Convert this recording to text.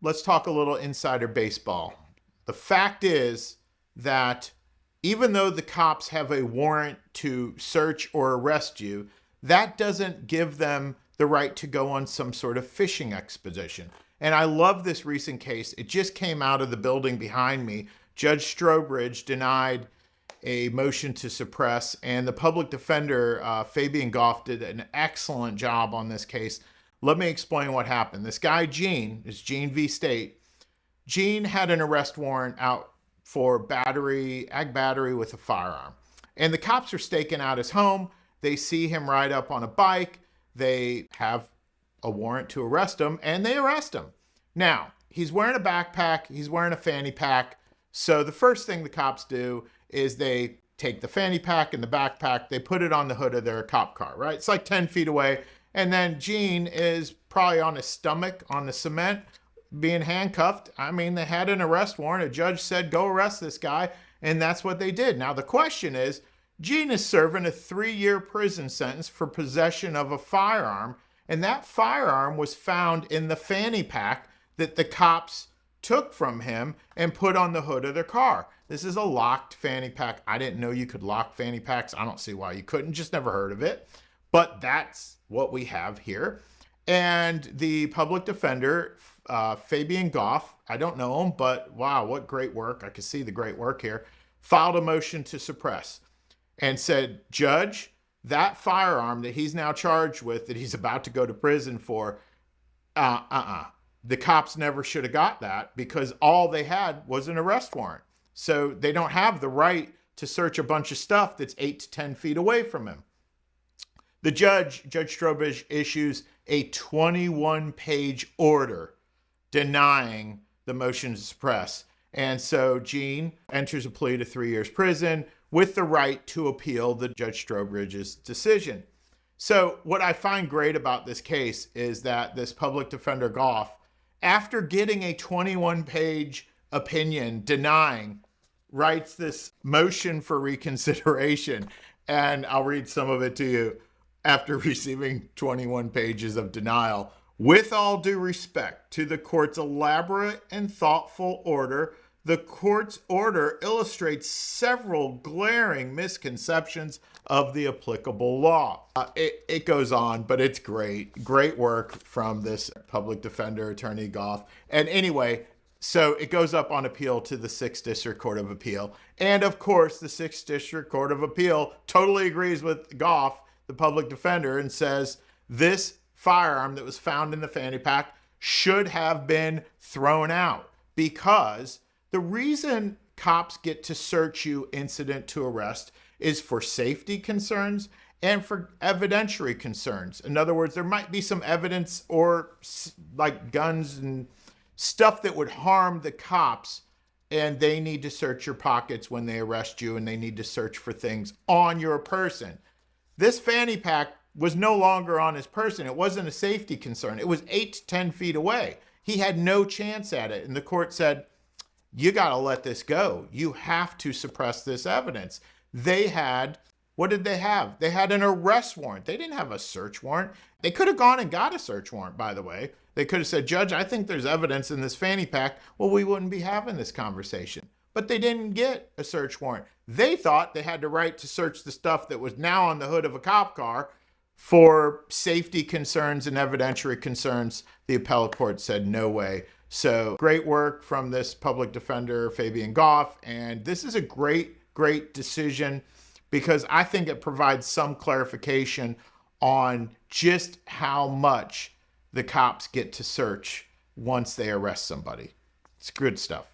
let's talk a little insider baseball. The fact is that even though the cops have a warrant to search or arrest you, that doesn't give them the right to go on some sort of fishing expedition. And I love this recent case. It just came out of the building behind me. Judge Strobridge denied a motion to suppress, and the public defender, Fabian Goff, did an excellent job on this case. Let me explain what happened. This guy, Gene, is Gene v. State. Gene had an arrest warrant out for ag battery with a firearm. And the cops are staking out his home. They see him ride up on a bike. They have a warrant to arrest him, and they arrest him. Now, he's wearing a backpack. He's wearing a fanny pack. So the first thing the cops do is they take the fanny pack and the backpack, they put it on the hood of their cop car, right? It's like 10 feet away. And then Gene is probably on his stomach on the cement being handcuffed. I mean, they had an arrest warrant. A judge said, go arrest this guy. And that's what they did. Now, the question is, Gene is serving a 3-year prison sentence for possession of a firearm. And that firearm was found in the fanny pack that the cops took from him and put on the hood of their car. This is a locked fanny pack. I didn't know you could lock fanny packs. I don't see why you couldn't. Just never heard of it. But that's what we have here. And the public defender, Fabian Goff, I don't know him, but wow, what great work. I can see the great work here. Filed a motion to suppress and said, Judge, that firearm that he's now charged with, that he's about to go to prison for, the cops never should have got that because all they had was an arrest warrant. So they don't have the right to search a bunch of stuff that's 8 to 10 feet away from him. The Judge Strobridge, issues a 21-page order denying the motion to suppress. And so Gene enters a plea to 3 years prison with the right to appeal the Judge Strobridge's decision. So what I find great about this case is that this public defender Goff, after getting a 21-page opinion denying, writes this motion for reconsideration. And I'll read some of it to you. After receiving 21 pages of denial, with all due respect to the court's elaborate and thoughtful order, the court's order illustrates several glaring misconceptions of the applicable law. It goes on, but it's great. Great work from this public defender, Attorney Goff. And anyway, so it goes up on appeal to the 6th District Court of Appeal. And of course, the 6th District Court of Appeal totally agrees with Goff, the public defender, and says this firearm that was found in the fanny pack should have been thrown out, because the reason cops get to search you incident to arrest is for safety concerns and for evidentiary concerns. In other words, there might be some evidence or like guns and stuff that would harm the cops, and they need to search your pockets when they arrest you, and they need to search for things on your person. This fanny pack was no longer on his person. It wasn't a safety concern. It was 8 to 10 feet away. He had no chance at it. And the court said, you got to let this go. You have to suppress this evidence. What did they have? They had an arrest warrant. They didn't have a search warrant. They could have gone and got a search warrant, by the way. They could have said, Judge, I think there's evidence in this fanny pack. Well, we wouldn't be having this conversation. But they didn't get a search warrant. They thought they had the right to search the stuff that was now on the hood of a cop car for safety concerns and evidentiary concerns. The appellate court said no way. So great work from this public defender, Fabian Goff. And this is a great decision, because I think it provides some clarification on just how much the cops get to search once they arrest somebody. It's good stuff.